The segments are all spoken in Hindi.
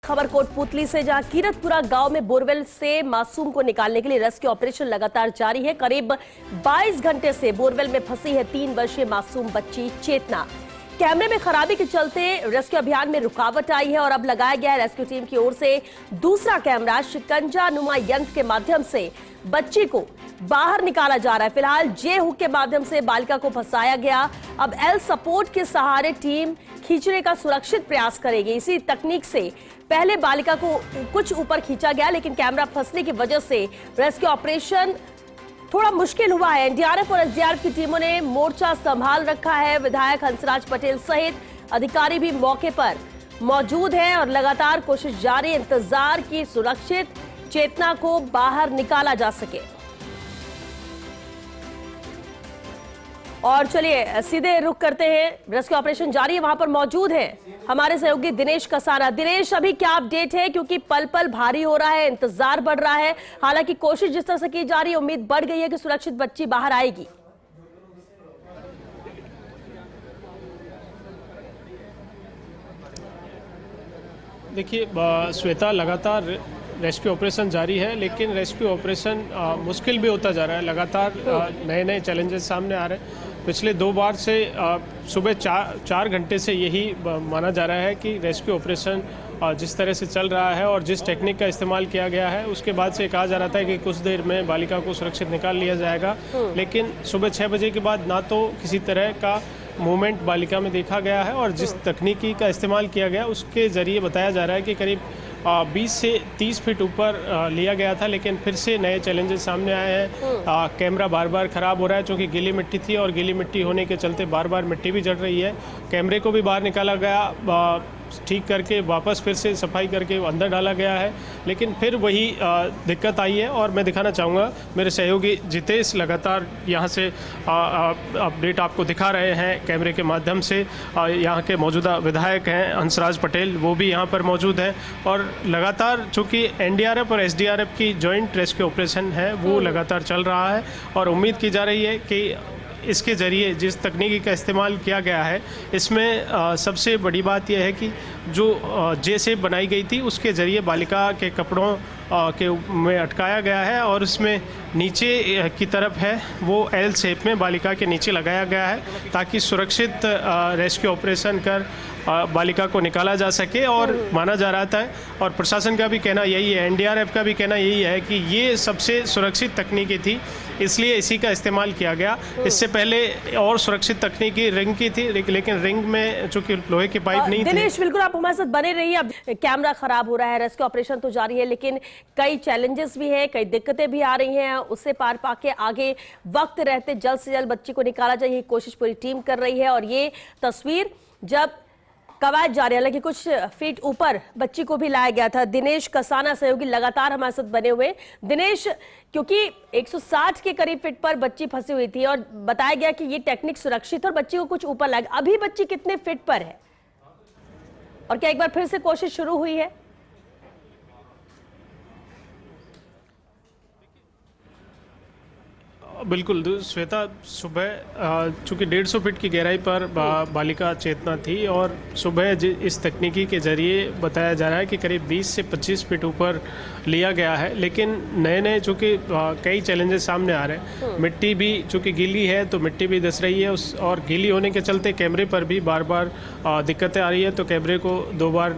खबर कोटपुतली से, जहां कीरतपुरा गांव में बोरवेल से मासूम को निकालने के लिए रेस्क्यू ऑपरेशन लगातार जारी है। करीब 22 घंटे से बोरवेल में फंसी है 3 वर्षीय मासूम बच्ची चेतना। कैमरे में खराबी के चलते रेस्क्यू अभियान में रुकावट आई है और अब लगाया गया है रेस्क्यू टीम की ओर से दूसरा कैमरा। शिकंजा नुमा यंत्र के माध्यम से बच्ची को बाहर निकाला जा रहा है। फिलहाल जे हुक के माध्यम से बालिका को फंसाया गया। अब एल सपोर्ट के सहारे टीम खींचने का सुरक्षित प्रयास करेगी। इसी तकनीक से पहले बालिका को कुछ ऊपर खींचा गया, लेकिन कैमरा फंसने की वजह से रेस्क्यू ऑपरेशन थोड़ा मुश्किल हुआ है। एनडीआरएफ और एसडीआरएफ की टीमों ने मोर्चा संभाल रखा है। विधायक हंसराज पटेल सहित अधिकारी भी मौके पर मौजूद हैं और लगातार कोशिश जारी, इंतजार की सुरक्षित चेतना को बाहर निकाला जा सके। और चलिए सीधे रुख करते हैं, रेस्क्यू ऑपरेशन जारी है, वहां पर मौजूद है हमारे सहयोगी दिनेश कसाना। दिनेश, अभी क्या अपडेट है, क्योंकि पल पल भारी हो रहा है, इंतजार बढ़ रहा है। हालांकि कोशिश जिस तरह से की जा रही है, उम्मीद बढ़ गई है कि सुरक्षित बच्ची बाहर आएगी। देखिए श्वेता, लगातार रेस्क्यू ऑपरेशन जारी है, लेकिन रेस्क्यू ऑपरेशन मुश्किल भी होता जा रहा है। लगातार नए नए चैलेंजेस सामने आ रहे हैं। पिछले 2 बार से सुबह 4 घंटे से यही माना जा रहा है कि रेस्क्यू ऑपरेशन जिस तरह से चल रहा है और जिस टेक्निक का इस्तेमाल किया गया है, उसके बाद से कहा जा रहा था कि कुछ देर में बालिका को सुरक्षित निकाल लिया जाएगा। लेकिन सुबह 6 बजे के बाद ना तो किसी तरह का मूवमेंट बालिका में देखा गया है और जिस तकनीकी का इस्तेमाल किया गया उसके ज़रिए बताया जा रहा है कि करीब 20 से 30 फीट ऊपर लिया गया था। लेकिन फिर से नए चैलेंजेस सामने आए हैं। कैमरा बार बार ख़राब हो रहा है, क्योंकि गीली मिट्टी थी और गीली मिट्टी होने के चलते बार बार मिट्टी भी जड़ रही है। कैमरे को भी बाहर निकाला गया, ठीक करके वापस फिर से सफाई करके अंदर डाला गया है, लेकिन फिर वही दिक्कत आई है। और मैं दिखाना चाहूँगा, मेरे सहयोगी जितेश लगातार यहाँ से अपडेट आपको दिखा रहे हैं कैमरे के माध्यम से। यहाँ के मौजूदा विधायक हैं हंसराज पटेल, वो भी यहाँ पर मौजूद हैं। और लगातार चूँकि एनडीआरएफ और एसडीआरएफ की जॉइंट रेस्क्यू ऑपरेशन है वो लगातार चल रहा है और उम्मीद की जा रही है कि इसके ज़रिए जिस तकनीकी का इस्तेमाल किया गया है, इसमें सबसे बड़ी बात यह है कि जो जे शेप बनाई गई थी उसके ज़रिए बालिका के कपड़ों के में अटकाया गया है और उसमें नीचे की तरफ है वो एल शेप में बालिका के नीचे लगाया गया है, ताकि सुरक्षित रेस्क्यू ऑपरेशन कर बालिका को निकाला जा सके। और माना जा रहा था और प्रशासन का भी कहना यही है, एनडीआरएफ का भी कहना यही है कि ये सबसे सुरक्षित तकनीकी थी, इसलिए इसी का इस्तेमाल किया गया। इससे पहले और सुरक्षित तकनीकी रिंग की थी, लेकिन रिंग में चूंकि लोहे की पाइप नहीं थी। दिनेश, बिल्कुल आप हमारे साथ बने रहिए। अब कैमरा खराब हो रहा है, रेस्क्यू ऑपरेशन तो जारी है, लेकिन कई चैलेंजेस भी है, कई दिक्कतें भी आ रही हैं। उससे पार पाके आगे वक्त रहते जल्द से जल्द बच्ची को निकाला जाए, ये कोशिश पूरी टीम कर रही है। और ये तस्वीर जब कवायद जारी है, हालांकि कुछ फीट ऊपर बच्ची को भी लाया गया था। दिनेश कसाना सहयोगी लगातार हमारे साथ बने हुए। दिनेश, क्योंकि 160 के करीब फीट पर बच्ची फंसी हुई थी और बताया गया कि ये टेक्निक सुरक्षित और बच्ची को कुछ ऊपर लाया, अभी बच्ची कितने फीट पर है और क्या एक बार फिर से कोशिश शुरू हुई है? बिल्कुल श्वेता, सुबह चूँकि 150 फीट की गहराई पर बालिका चेतना थी और सुबह इस तकनीकी के ज़रिए बताया जा रहा है कि करीब 20 से 25 फीट ऊपर लिया गया है। लेकिन नए नए चूँकि कई चैलेंजेस सामने आ रहे हैं। मिट्टी भी चूँकि गीली है तो मिट्टी भी धस रही है, और गीली होने के चलते कैमरे पर भी बार बार दिक्कतें आ रही है। तो कैमरे को 2 बार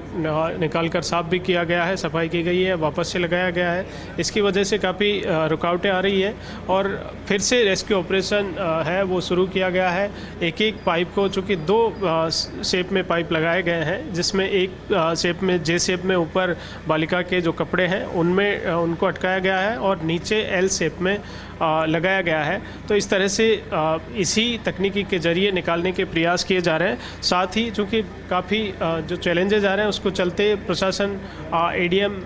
निकाल कर साफ भी किया गया है, सफाई की गई है, वापस से लगाया गया है। इसकी वजह से काफ़ी रुकावटें आ रही है और फिर से रेस्क्यू ऑपरेशन है वो शुरू किया गया है। एक एक पाइप को, चूँकि 2 शेप में पाइप लगाए गए हैं, जिसमें एक शेप में जे शेप में ऊपर बालिका के जो कपड़े हैं उनमें उनको अटकाया गया है और नीचे एल शेप में लगाया गया है। तो इस तरह से इसी तकनीकी के ज़रिए निकालने के प्रयास किए जा रहे हैं। साथ ही चूँकि काफ़ी जो चैलेंजेस आ रहे हैं उसको चलते प्रशासन, एडीएम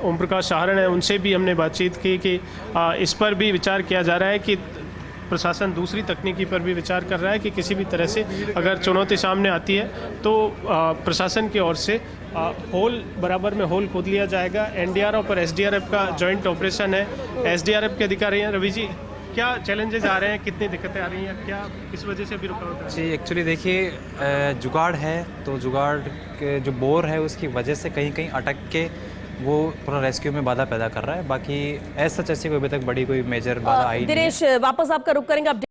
ओम प्रकाश सहारण है, उनसे भी हमने बातचीत की कि इस पर भी विचार किया जा रहा है कि प्रशासन दूसरी तकनीकी पर भी विचार कर रहा है कि किसी भी तरह से अगर चुनौती सामने आती है तो प्रशासन की ओर से होल बराबर में होल खोद लिया जाएगा। एनडीआरएफ और एसडीआरएफ का जॉइंट ऑपरेशन है। एसडीआरएफ के अधिकारी हैं रवि जी, क्या चैलेंजेस आ रहे हैं, कितनी दिक्कतें आ रही हैं, क्या किस वजह से भी रुकावट आ रही जी एक्चुअली देखिए जुगाड़ है तो जुगाड़ के जो बोर है उसकी वजह से कहीं कहीं अटक के वो पूरा रेस्क्यू में बाधा पैदा कर रहा है। बाकी ऐसा ऐसी कोई अभी तक बड़ी कोई मेजर बाधा आई नहीं है। दिनेश, वापस आपका रुख करेंगे।